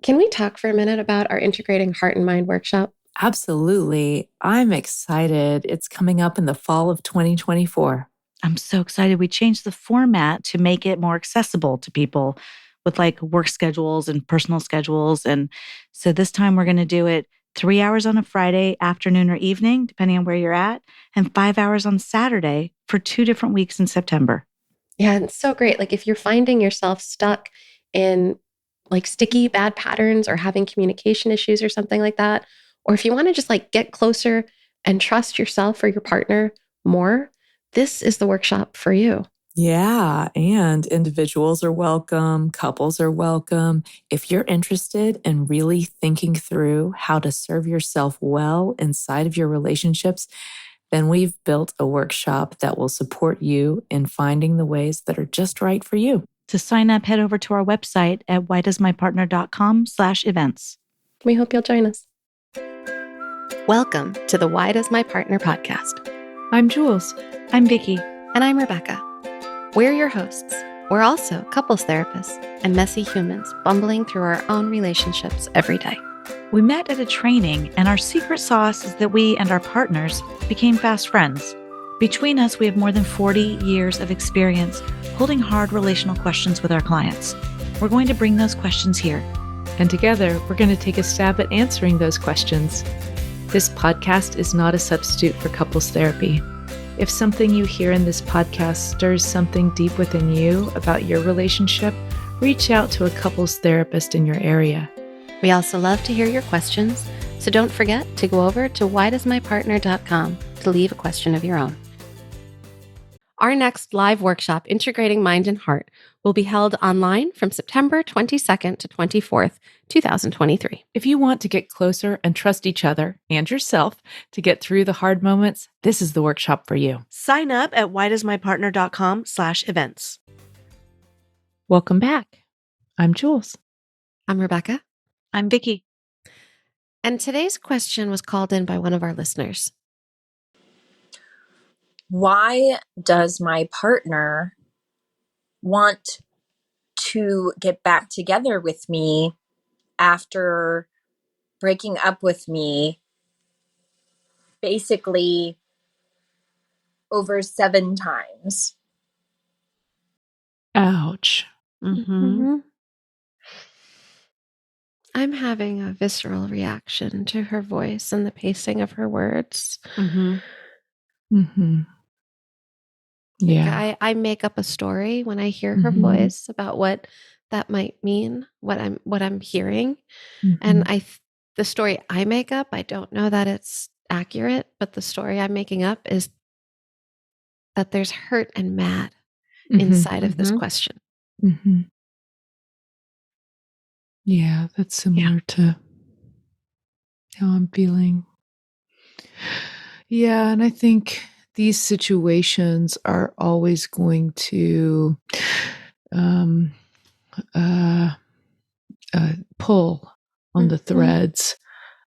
Can we talk for a minute about our Integrating Heart and Mind workshop? Absolutely. I'm excited. It's coming up in the fall of 2024. I'm so excited. We changed the format to make it more accessible to people with like work schedules and personal schedules. And so this time we're going to do it 3 hours on a Friday afternoon or evening, depending on where you're at, and 5 hours on Saturday for 2 different weeks in September. Yeah, it's so great. Like if you're finding yourself stuck in like sticky bad patterns or having communication issues or something like that, or if you want to just like get closer and trust yourself or your partner more, this is the workshop for you. Yeah, and individuals are welcome, couples are welcome. If you're interested in really thinking through how to serve yourself well inside of your relationships, then we've built a workshop that will support you in finding the ways that are just right for you. To sign up, head over to our website at whydoesmypartner.com/events. We hope you'll join us. Welcome to the Why Does My Partner podcast. I'm Jules. I'm Vicki. And I'm Rebecca. We're your hosts. We're also couples therapists and messy humans bumbling through our own relationships every day. We met at a training, and our secret sauce is that we and our partners became fast friends. Between us, we have more than 40 years of experience holding hard relational questions with our clients. We're going to bring those questions here. And together, we're going to take a stab at answering those questions. This podcast is not a substitute for couples therapy. If something you hear in this podcast stirs something deep within you about your relationship, reach out to a couples therapist in your area. We also love to hear your questions, so don't forget to go over to whydoesmypartner.com to leave a question of your own. Our next live workshop, Integrating Mind and Heart, will be held online from September 22nd to 24th, 2023. If you want to get closer and trust each other and yourself to get through the hard moments, this is the workshop for you. Sign up at whydoesmypartner.com/events. Welcome back. I'm Jules. I'm Rebecca. I'm Vicki. And today's question was called in by one of our listeners. Why does my partner want to get back together with me after breaking up with me basically over 7 times? Ouch. Mm-hmm. I'm having a visceral reaction to her voice and the pacing of her words. Mm-hmm. Mm-hmm. Yeah. I make up a story when I hear her voice about what that might mean, what I'm hearing. And the story I make up, I don't know that it's accurate, but the story I'm making up is that there's hurt and mad inside of this question. Yeah, that's similar to how I'm feeling. Yeah, and I think these situations are always going to pull on the threads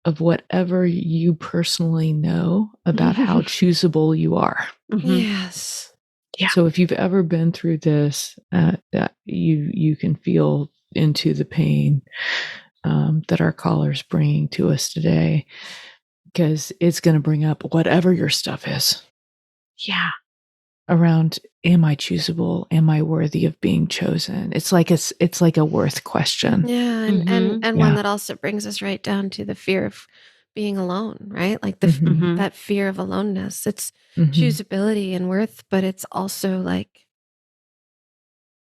of whatever you personally know about how choosable you are. Yes. Yeah. So if you've ever been through this, you can feel into the pain that our caller's bringing to us today, because it's going to bring up whatever your stuff is. Yeah. Around, am I choosable? Am I worthy of being chosen? It's like a worth question. Yeah, and one that also brings us right down to the fear of being alone, right? Like that fear of aloneness. It's choosability and worth, but it's also like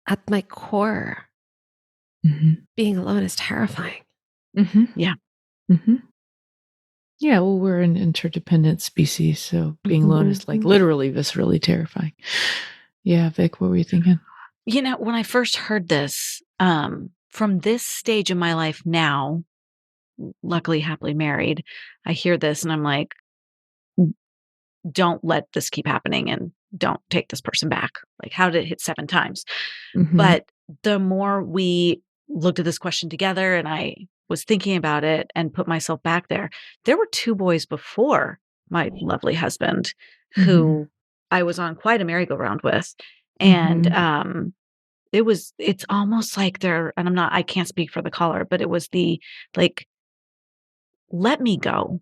at my core, being alone is terrifying. Yeah. Yeah, well, we're an interdependent species, so being alone is like literally viscerally terrifying. Yeah, Vic, what were you thinking? You know, when I first heard this, from this stage in my life now, luckily happily married, I hear this and I'm like, don't let this keep happening and don't take this person back. Like, how did it hit 7 times? But the more we looked at this question together and I was thinking about it and put myself back there, there were 2 boys before my lovely husband who I was on quite a merry-go-round with. And it's almost like they're, and I can't speak for the caller, but it was the like, let me go.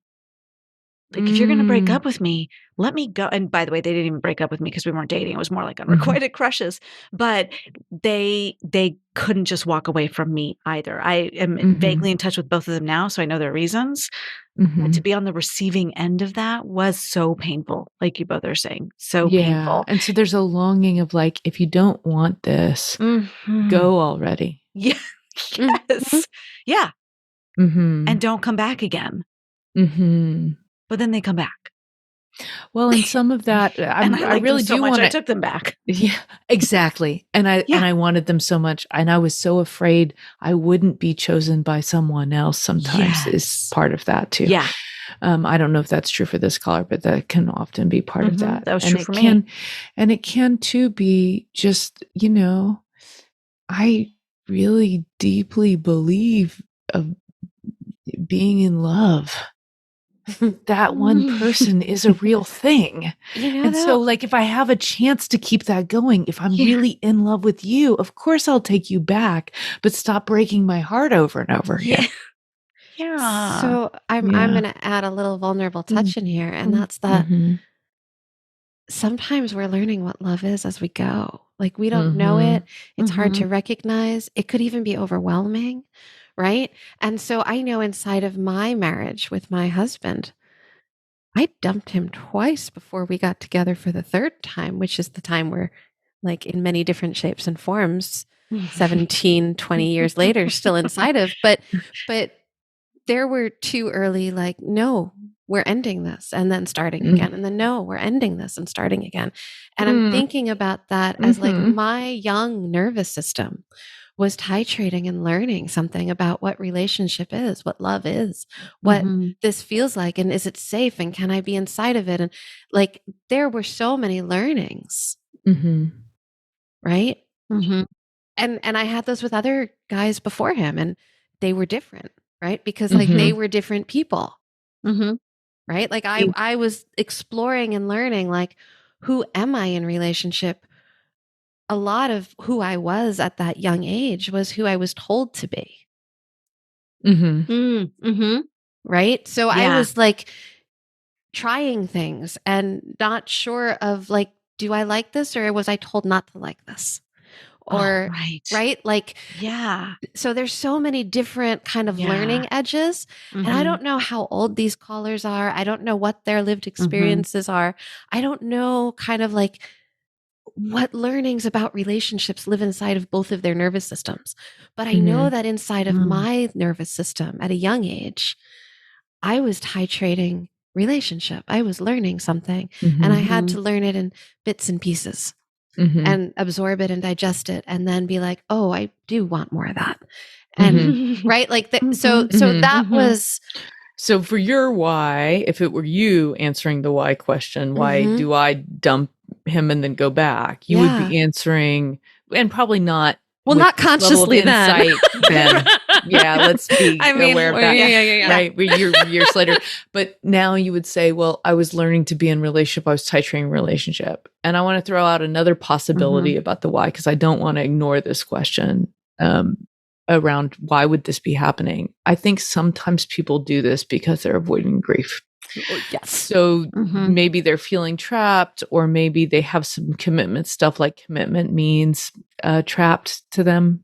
Like, if you're going to break up with me, let me go. And by the way, they didn't even break up with me because we weren't dating. It was more like unrequited crushes. But they couldn't just walk away from me either. I am vaguely in touch with both of them now, so I know their reasons. But to be on the receiving end of that was so painful, like you both are saying, so painful. And so there's a longing of like, if you don't want this, go already. Yeah. Yes. Yeah. And don't come back again. But then they come back. Well, and some of that, I really do want. I took them back. Yeah, exactly. And I wanted them so much, and I was so afraid I wouldn't be chosen by someone else. Sometimes is part of that too. Yeah. I don't know if that's true for this caller, but that can often be part of that. That was true for me. And it can too be just, I really deeply believe of being in love. That one person is a real thing. So like, if I have a chance to keep that going, if I'm really in love with you, of course I'll take you back, but stop breaking my heart over and over again. Yeah. So I'm going to add a little vulnerable touch in here. And that's that sometimes we're learning what love is as we go. Like, we don't know it. It's hard to recognize. It could even be overwhelming. Right. And so I know inside of my marriage with my husband, I dumped him twice before we got together for the third time, which is the time we're like in many different shapes and forms, 17, 20 years later, still inside of. But there were two early, like, no, we're ending this and then starting again. And then, no, we're ending this and starting again. And I'm thinking about that as like my young nervous system was titrating and learning something about what relationship is, what love is, what this feels like, and is it safe, and can I be inside of it? And like, there were so many learnings, right? And I had those with other guys before him, and they were different, right? Because like they were different people, right? Like I was exploring and learning, like, who am I in relationship? A lot of who I was at that young age was who I was told to be. Right? So I was like trying things and not sure of like, do I like this, or was I told not to like this? Or, right? Like, so there's so many different kind of learning edges. And I don't know how old these callers are. I don't know what their lived experiences are. I don't know kind of like what learnings about relationships live inside of both of their nervous systems. But I know that inside of my nervous system at a young age, I was titrating relationship. I was learning something, and I had to learn it in bits and pieces and absorb it and digest it, and then be like, oh, I do want more of that. And right. Like, so that was. So for your why, if it were you answering the why question, why do I dump him and then go back? You would be answering, and probably not. Well, not consciously then. Let's be aware of that. Right, years later. But now you would say, well, I was learning to be in relationship. I was titrating relationship. And I want to throw out another possibility about the why, because I don't want to ignore this question around why would this be happening. I think sometimes people do this because they're avoiding grief. Yes. So maybe they're feeling trapped, or maybe they have some commitment stuff, like commitment means trapped to them,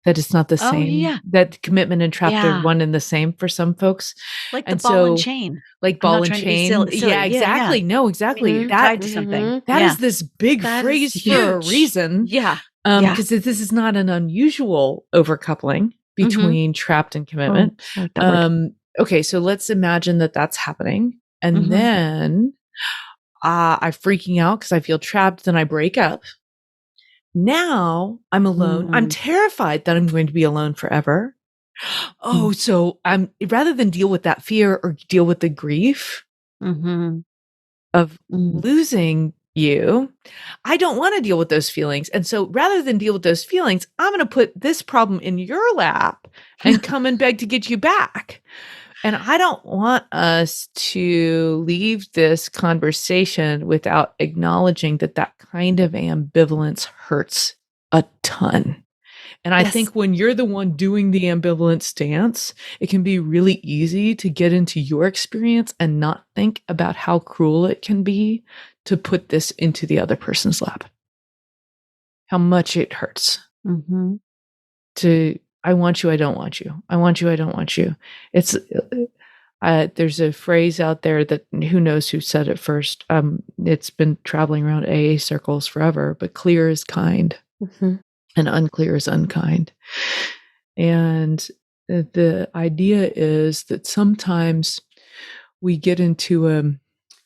that it's not the same. That commitment and trapped are one and the same for some folks. Like the ball and chain. Like ball and chain. Yeah, exactly. No, exactly. That, tied to something. That is this big phrase for a reason. Because this is not an unusual overcoupling between trapped and commitment. Okay, so let's imagine that that's happening. And then I'm freaking out because I feel trapped. Then I break up. Now I'm alone. I'm terrified that I'm going to be alone forever. Oh, so I'm, rather than deal with that fear or deal with the grief of losing you, I don't want to deal with those feelings. And so rather than deal with those feelings, I'm going to put this problem in your lap and come and beg to get you back. And I don't want us to leave this conversation without acknowledging that that kind of ambivalence hurts a ton. And I Yes. think when you're the one doing the ambivalent stance, it can be really easy to get into your experience and not think about how cruel it can be to put this into the other person's lap. How much it hurts to, I want you, I don't want you. I want you, I don't want you. It's, there's a phrase out there that who knows who said it first. It's been traveling around AA circles forever, but clear is kind. And unclear is unkind. And the idea is that sometimes we get into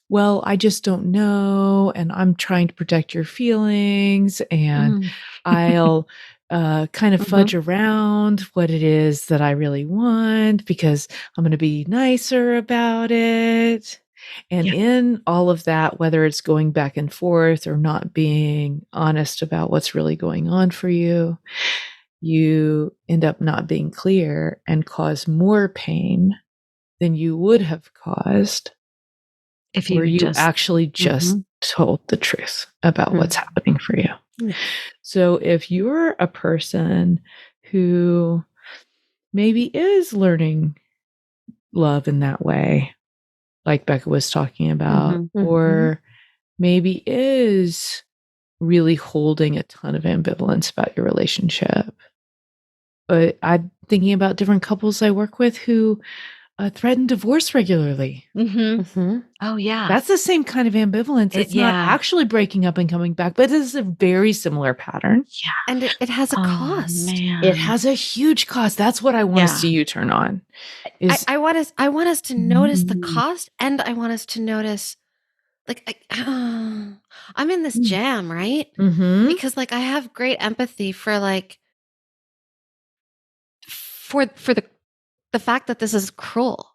well, I just don't know, and I'm trying to protect your feelings, and I'll kind of fudge around what it is that I really want because I'm going to be nicer about it. And in all of that, whether it's going back and forth or not being honest about what's really going on for you, you end up not being clear and cause more pain than you would have caused if where you just actually just told the truth about what's happening for you. So if you're a person who maybe is learning love in that way, like Becca was talking about, or maybe is really holding a ton of ambivalence about your relationship. But I'm thinking about different couples I work with who threaten divorce regularly. Oh, yeah. That's the same kind of ambivalence. It's not actually breaking up and coming back, but it is a very similar pattern. Yeah. And it has a cost. Man. It has a huge cost. That's what I want to see you turn on. I want us to notice the cost, and I want us to notice, like, I'm in this jam, right? Because like I have great empathy for like for the fact that this is cruel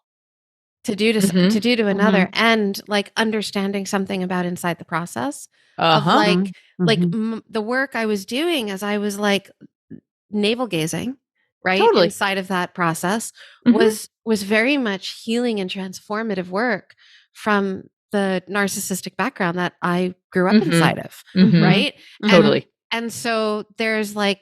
to do to another, and like understanding something about inside the process of like the work I was doing as I was like navel gazing, right? Inside of that process was very much healing and transformative work from the narcissistic background that I grew up inside of, right? Totally. And so I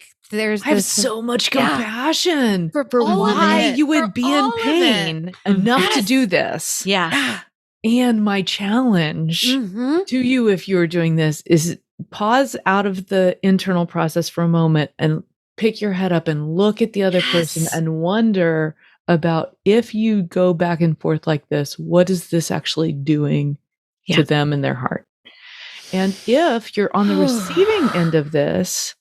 have so much compassion for all of why it, you would be in all of pain enough to do this. Yeah. And my challenge to you, if you're doing this, is pause out of the internal process for a moment and pick your head up and look at the other person and wonder about, if you go back and forth like this, what is this actually doing to them in their heart? And if you're on the receiving end of this,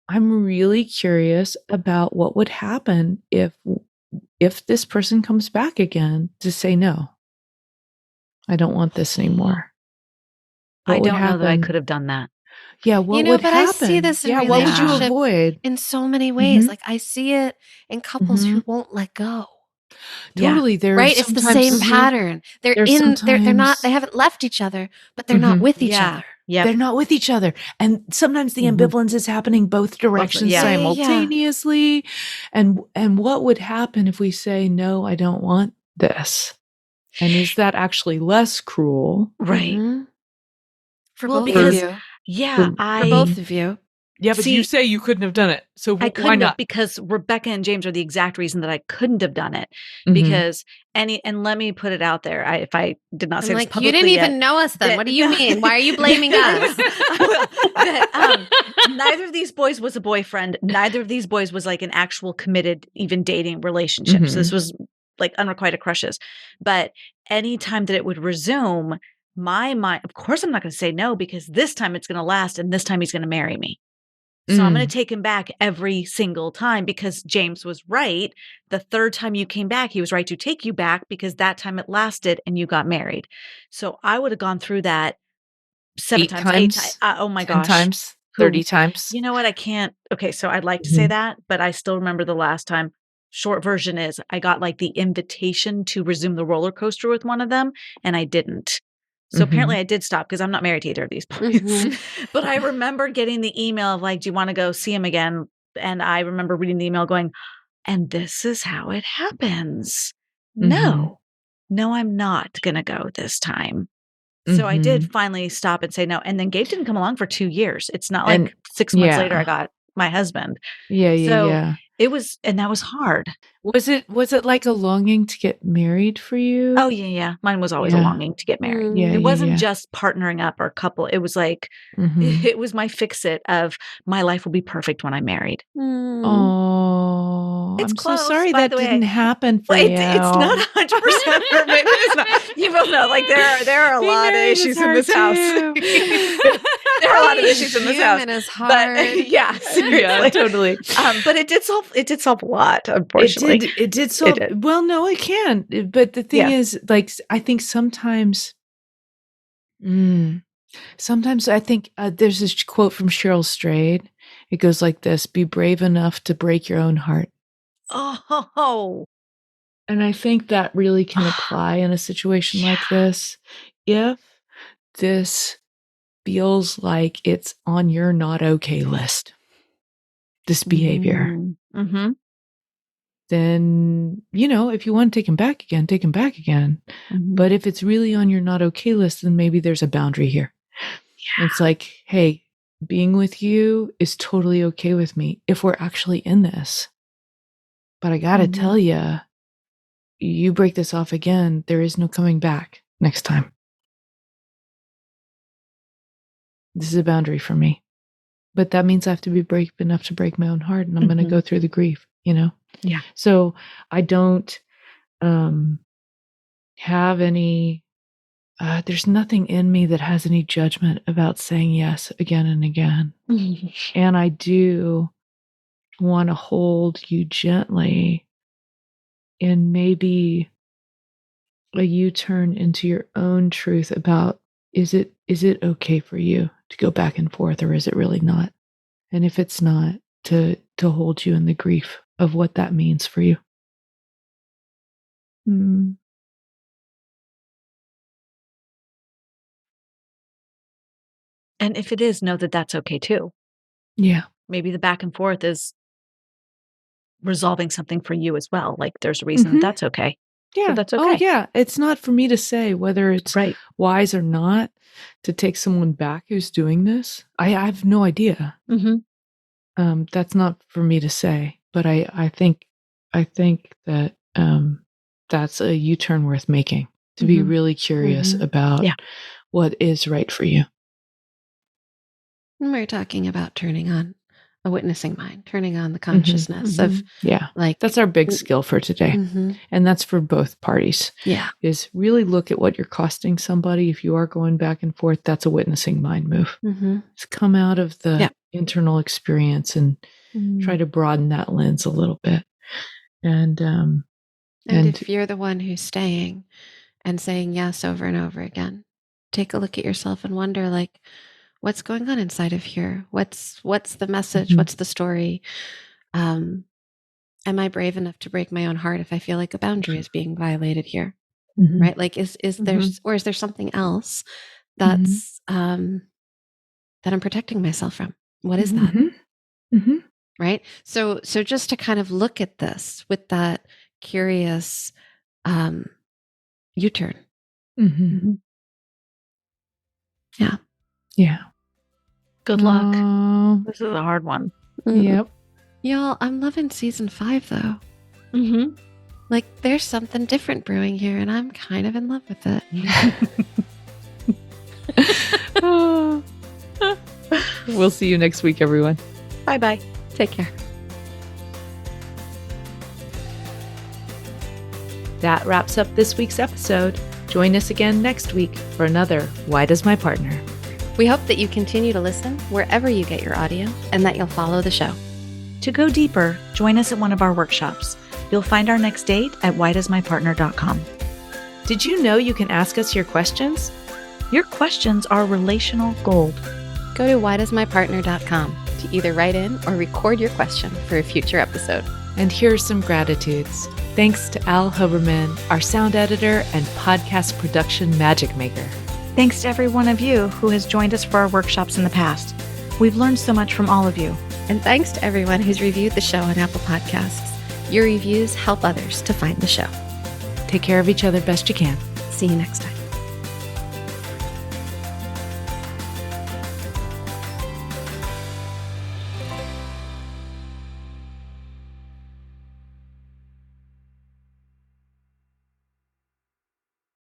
I'm really curious about what would happen if this person comes back again to say, no, I don't want this anymore. I don't know that I could have done that. Yeah, what would happen? I see this in what would you avoid? in so many ways. Like I see it in couples who won't let go. Totally. Right? It's the same pattern. They're not, they haven't left each other, but they're not with each other. Yeah. They're not with each other. And sometimes the ambivalence is happening both directions simultaneously. And what would happen if we say, no, I don't want this? And is that actually less cruel? Right. For both of you. For both of you. Yeah, but you say you couldn't have done it. So I couldn't why not? Because Rebecca and James are the exact reason that I couldn't have done it. Because and let me put it out there. If I did not say this publicly, you didn't even know us then. What do you mean? Why are you blaming us? Neither of these boys was a boyfriend. Neither of these boys was like an actual committed, even dating relationship. So this was like unrequited crushes. But anytime that it would resume, my mind, of course, I'm not going to say no, because this time it's going to last, and this time he's going to marry me. So I'm going to take him back every single time, because James was right. The third time you came back, he was right to take you back, because that time it lasted and you got married. So I would have gone through that 7 times, 8 times. Oh my gosh. 10 times, 30 times. You know what? I can't. Okay. So I'd like to say that, but I still remember the last time. Short version is I got like the invitation to resume the roller coaster with one of them, and I didn't. So apparently I did stop, because I'm not married to either of these boys. But I remember getting the email of like, do you want to go see him again? And I remember reading the email going, and this is how it happens. No, I'm not going to go this time. So I did finally stop and say no. And then Gabe didn't come along for 2 years. It's not like 6 months later I got my husband. Yeah. So it was, and that was hard. Was it like a longing to get married for you? Oh yeah. Mine was always a longing to get married. Mm. Yeah. It wasn't yeah. just partnering up or couple. It was like, Mhm. it was my fix-it of my life will be perfect when I'm married. Mm. Oh, It's I'm close, so sorry by that the way. didn't happen for Well, you. it's not 100% perfect. It's not. You both know, like there are a Being lot of married is issues in hard this house. too. There are a lot of issues in this house. Human is hard. But yeah, seriously. Yeah, totally. But it did solve a lot, unfortunately. It did solve. did. Well, no, it can. But the thing is, like, I think sometimes I think there's this quote from Cheryl Strayed. It goes like this: "Be brave enough to break your own heart." Oh, And I think that really can apply in a situation like this. If this feels like it's on your not okay list, this behavior, Mm-hmm. then, if you want to take him back again, take him back again. Mm-hmm. But if it's really on your not okay list, then maybe there's a boundary here. Yeah. It's like, hey, being with you is totally okay with me if we're actually in this. But I got to tell you, you break this off again, there is no coming back next time. This is a boundary for me. But that means I have to be brave enough to break my own heart, and I'm going to go through the grief, Yeah. So I don't have any, there's nothing in me that has any judgment about saying yes again and again. And I do want to hold you gently in maybe a U-turn into your own truth about, is it okay for you to go back and forth, or is it really not? And if it's not, to hold you in the grief of what that means for you. And if it is, know that that's okay too. Yeah. Maybe the back and forth is resolving something for you as well. Like there's a reason that's okay. Yeah. So that's okay. Oh, yeah. It's not for me to say whether it's wise or not to take someone back who's doing this. I have no idea. That's not for me to say. But I think that that's a U-turn worth making, to be really curious about what is right for you. And we're talking about turning on a witnessing mind, turning on the consciousness of, like, that's our big skill for today. And that's for both parties. Yeah. Is really look at what you're costing somebody. If you are going back and forth, that's a witnessing mind move. It's come out of the internal experience and try to broaden that lens a little bit. And if you're the one who's staying and saying yes over and over again, take a look at yourself and wonder, like, what's going on inside of here? What's the message? What's the story? Am I brave enough to break my own heart if I feel like a boundary is being violated here? Right? Like, is there, or is there something else that's that I'm protecting myself from? What is that? Right? So just to kind of look at this with that curious U-turn. Yeah. Yeah. Good luck. This is a hard one. Yep. Y'all, I'm loving season 5 though. Like, there's something different brewing here, and I'm kind of in love with it. We'll see you next week, everyone. Bye-bye. Take care. That wraps up this week's episode. Join us again next week for another Why Does My Partner? We hope that you continue to listen wherever you get your audio and that you'll follow the show. To go deeper, join us at one of our workshops. You'll find our next date at whydoesmypartner.com. Did you know you can ask us your questions? Your questions are relational gold. Go to whydoesmypartner.com to either write in or record your question for a future episode. And here are some gratitudes. Thanks to Al Huberman, our sound editor and podcast production magic maker. Thanks to every one of you who has joined us for our workshops in the past. We've learned so much from all of you. And thanks to everyone who's reviewed the show on Apple Podcasts. Your reviews help others to find the show. Take care of each other best you can. See you next time.